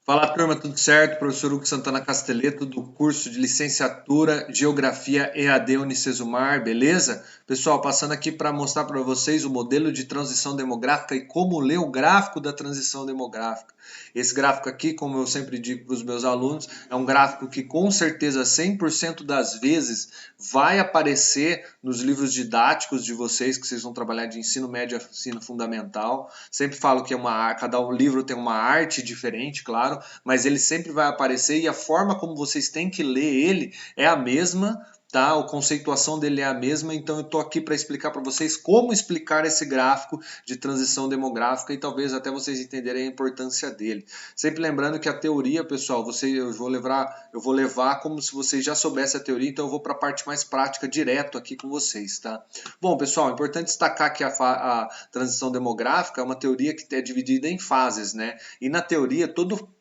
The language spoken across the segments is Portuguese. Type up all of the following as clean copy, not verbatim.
Fala turma, tudo certo? Professor Hugo Santana Casteleto do curso de Licenciatura Geografia EAD Unicesumar, beleza? Pessoal, passando aqui para mostrar para vocês o modelo de transição demográfica e como ler o gráfico da transição demográfica. Esse gráfico aqui, como eu sempre digo para os meus alunos, é um gráfico que com certeza 100% das vezes vai aparecer nos livros didáticos de vocês, que vocês vão trabalhar de ensino médio a ensino fundamental. Sempre falo que cada livro tem uma arte diferente, claro, mas ele sempre vai aparecer e a forma como vocês têm que ler ele é a mesma, tá? A conceituação dele é a mesma, então eu tô aqui para explicar para vocês como explicar esse gráfico de transição demográfica e talvez até vocês entenderem a importância dele. Sempre lembrando que a teoria, pessoal, eu vou levar como se vocês já soubessem a teoria, então eu vou para a parte mais prática direto aqui com vocês, tá? Bom, pessoal, é importante destacar que a transição demográfica é uma teoria que é dividida em fases, né? E na teoria,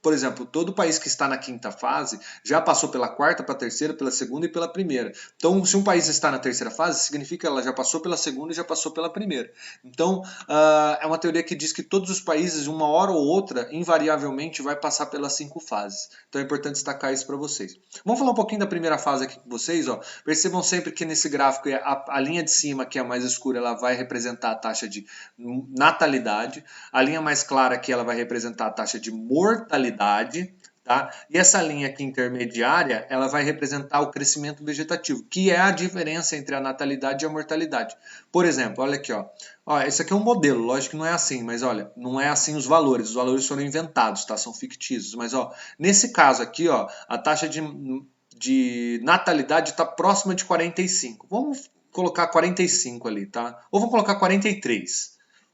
por exemplo, todo país que está na quinta fase já passou pela quarta, para a terceira, pela segunda e pela primeira. Então, se um país está na terceira fase, significa que ela já passou pela segunda e já passou pela primeira. Então, é uma teoria que diz que todos os países, uma hora ou outra, invariavelmente vai passar pelas 5 fases. Então, é importante destacar isso para vocês. Vamos falar um pouquinho da primeira fase aqui com vocês. Ó. Percebam sempre que nesse gráfico a linha de cima, que é a mais escura, ela vai representar a taxa de natalidade. A linha mais clara aqui ela vai representar a taxa de mortalidade. Tá? E essa linha aqui intermediária, ela vai representar o crescimento vegetativo, que é a diferença entre a natalidade e a mortalidade. Por exemplo, olha aqui, ó. Esse aqui é um modelo, lógico que não é assim, mas olha, não é assim os valores foram inventados, tá? São fictícios, mas ó, nesse caso aqui, ó, a taxa de natalidade está próxima de 45. Vamos colocar 45 ali, tá? Ou vamos colocar 43,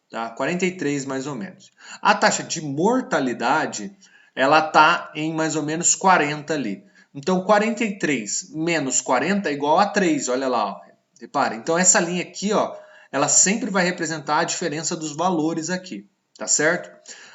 tá? 43 mais ou menos. A taxa de mortalidade ela está em mais ou menos 40 ali. Então, 43 menos 40 é igual a 3, olha lá. Ó. Repara, então essa linha aqui, ó, ela sempre vai representar a diferença dos valores aqui, tá certo?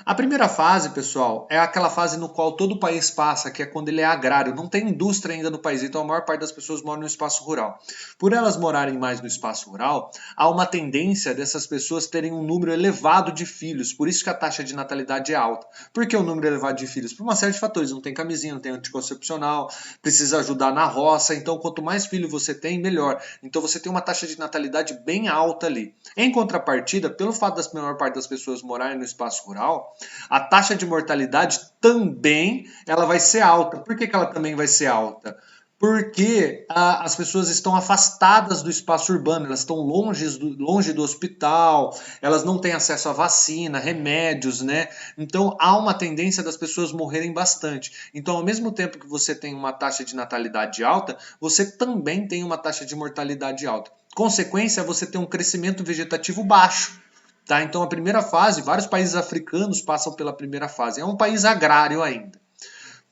A primeira fase, pessoal, é aquela fase no qual todo o país passa, que é quando ele é agrário, não tem indústria ainda no país, então a maior parte das pessoas mora no espaço rural. Por elas morarem mais no espaço rural, há uma tendência dessas pessoas terem um número elevado de filhos, por isso que a taxa de natalidade é alta. Por que o número elevado de filhos? Por uma série de fatores, não tem camisinha, não tem anticoncepcional, precisa ajudar na roça, então quanto mais filho você tem, melhor. Então você tem uma taxa de natalidade bem alta ali. Em contrapartida, pelo fato da maior parte das pessoas morarem no espaço rural, a taxa de mortalidade também ela vai ser alta. Por que ela também vai ser alta? Porque as pessoas estão afastadas do espaço urbano, elas estão longe do hospital, elas não têm acesso à vacina, remédios, né? Então há uma tendência das pessoas morrerem bastante. Então, ao mesmo tempo que você tem uma taxa de natalidade alta, você também tem uma taxa de mortalidade alta. Consequência, você tem um crescimento vegetativo baixo. Tá? Então, a primeira fase, vários países africanos passam pela primeira fase. É um país agrário ainda.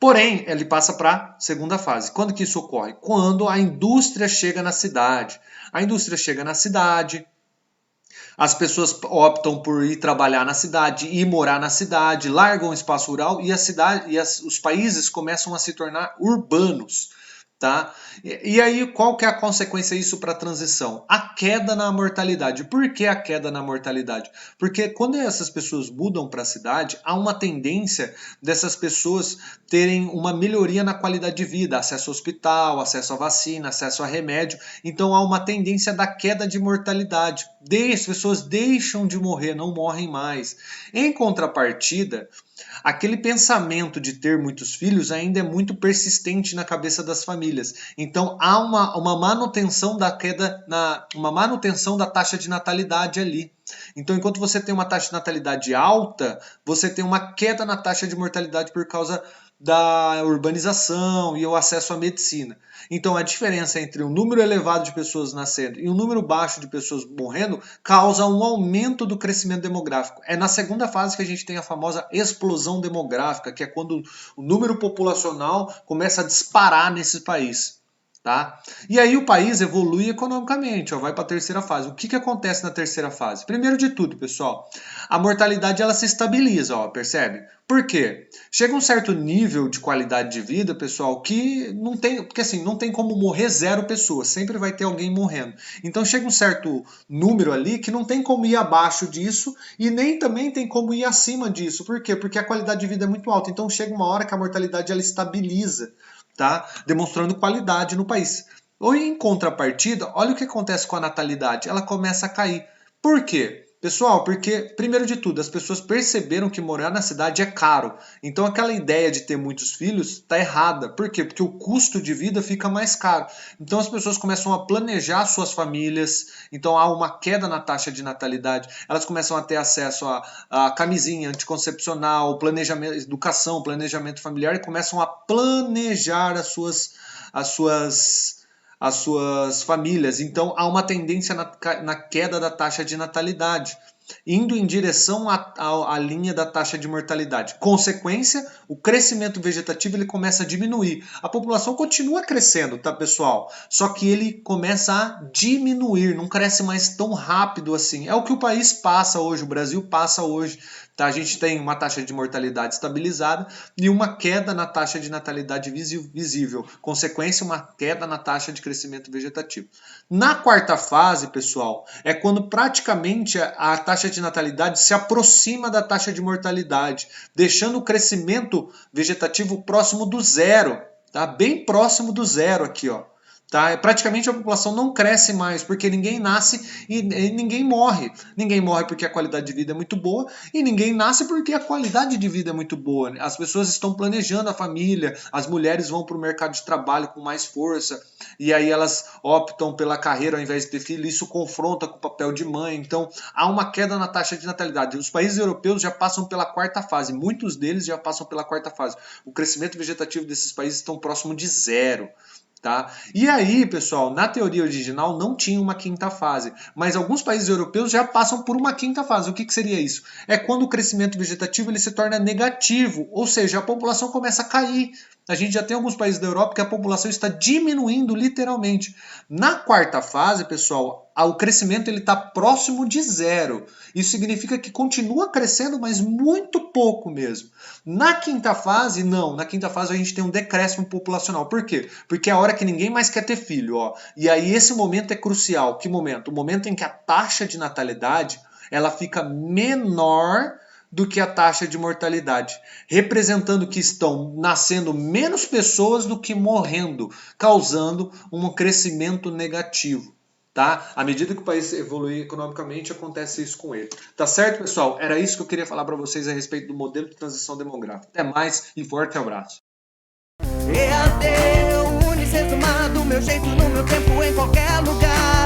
Porém, ele passa para a segunda fase. Quando que isso ocorre? Quando a indústria chega na cidade. A indústria chega na cidade, as pessoas optam por ir trabalhar na cidade, ir morar na cidade, largam o espaço rural e os países começam a se tornar urbanos. Tá? E aí, qual que é a consequência disso para a transição? A queda na mortalidade. Por que a queda na mortalidade? Porque quando essas pessoas mudam para a cidade, há uma tendência dessas pessoas terem uma melhoria na qualidade de vida, acesso ao hospital, acesso à vacina, acesso a remédio. Então há uma tendência da queda de mortalidade. As pessoas deixam de morrer, não morrem mais. Em contrapartida, aquele pensamento de ter muitos filhos ainda é muito persistente na cabeça das famílias. Então há uma manutenção da uma manutenção da taxa de natalidade ali. Então, enquanto você tem uma taxa de natalidade alta, você tem uma queda na taxa de mortalidade por causa da urbanização e o acesso à medicina. Então, a diferença entre um número elevado de pessoas nascendo e um número baixo de pessoas morrendo causa um aumento do crescimento demográfico. É na segunda fase que a gente tem a famosa explosão demográfica, que é quando o número populacional começa a disparar nesse país. Tá? E aí o país evolui economicamente, ó, vai para a terceira fase. O que acontece na terceira fase? Primeiro de tudo, pessoal, a mortalidade ela se estabiliza, ó, percebe? Por quê? Chega um certo nível de qualidade de vida, pessoal, que não tem, porque assim, não tem como morrer 0 pessoas, sempre vai ter alguém morrendo. Então chega um certo número ali que não tem como ir abaixo disso e nem também tem como ir acima disso. Por quê? Porque a qualidade de vida é muito alta. Então chega uma hora que a mortalidade ela estabiliza. Tá? Demonstrando qualidade no país. Ou em contrapartida, olha o que acontece com a natalidade, ela começa a cair. Por quê? Pessoal, porque, primeiro de tudo, as pessoas perceberam que morar na cidade é caro. Então aquela ideia de ter muitos filhos está errada. Por quê? Porque o custo de vida fica mais caro. Então as pessoas começam a planejar suas famílias, então há uma queda na taxa de natalidade. Elas começam a ter acesso a camisinha anticoncepcional, planejamento, educação, planejamento familiar e começam a planejar as suas famílias. Então há uma tendência na queda da taxa de natalidade, indo em direção à linha da taxa de mortalidade. Consequência, o crescimento vegetativo ele começa a diminuir. A população continua crescendo, tá, pessoal? Só que ele começa a diminuir, não cresce mais tão rápido assim. É o que o país passa hoje, o Brasil passa hoje. Tá? A gente tem uma taxa de mortalidade estabilizada e uma queda na taxa de natalidade visível. Consequência, uma queda na taxa de crescimento vegetativo. Na quarta fase, pessoal, é quando praticamente a taxa de natalidade se aproxima da taxa de mortalidade, deixando o crescimento vegetativo próximo do zero, tá? Bem próximo do zero aqui, ó. Tá? Praticamente a população não cresce mais, porque ninguém nasce e ninguém morre. Ninguém morre porque a qualidade de vida é muito boa e ninguém nasce porque a qualidade de vida é muito boa. As pessoas estão planejando a família, as mulheres vão para o mercado de trabalho com mais força e aí elas optam pela carreira ao invés de ter filho. Isso confronta com o papel de mãe. Então há uma queda na taxa de natalidade. Os países europeus já passam pela quarta fase, muitos deles já passam pela quarta fase. O crescimento vegetativo desses países estão próximo de zero. Tá? E aí, pessoal, na teoria original não tinha uma quinta fase, mas alguns países europeus já passam por uma quinta fase. O que seria isso? É quando o crescimento vegetativo ele se torna negativo, ou seja, a população começa a cair. A gente já tem alguns países da Europa que a população está diminuindo literalmente. Na quarta fase, pessoal, o crescimento está próximo de zero. Isso significa que continua crescendo, mas muito pouco mesmo. Na quinta fase, não. Na quinta fase a gente tem um decréscimo populacional. Por quê? Porque é a hora que ninguém mais quer ter filho. Ó. E aí esse momento é crucial. Que momento? O momento em que a taxa de natalidade ela fica menor do que a taxa de mortalidade, representando que estão nascendo menos pessoas do que morrendo, causando um crescimento negativo. Tá? À medida que o país evolui economicamente, acontece isso com ele. Tá certo, pessoal? Era isso que eu queria falar para vocês a respeito do modelo de transição demográfica. Até mais e forte abraço. EAD, Unicesumar, do meu jeito, no meu tempo, em qualquer lugar.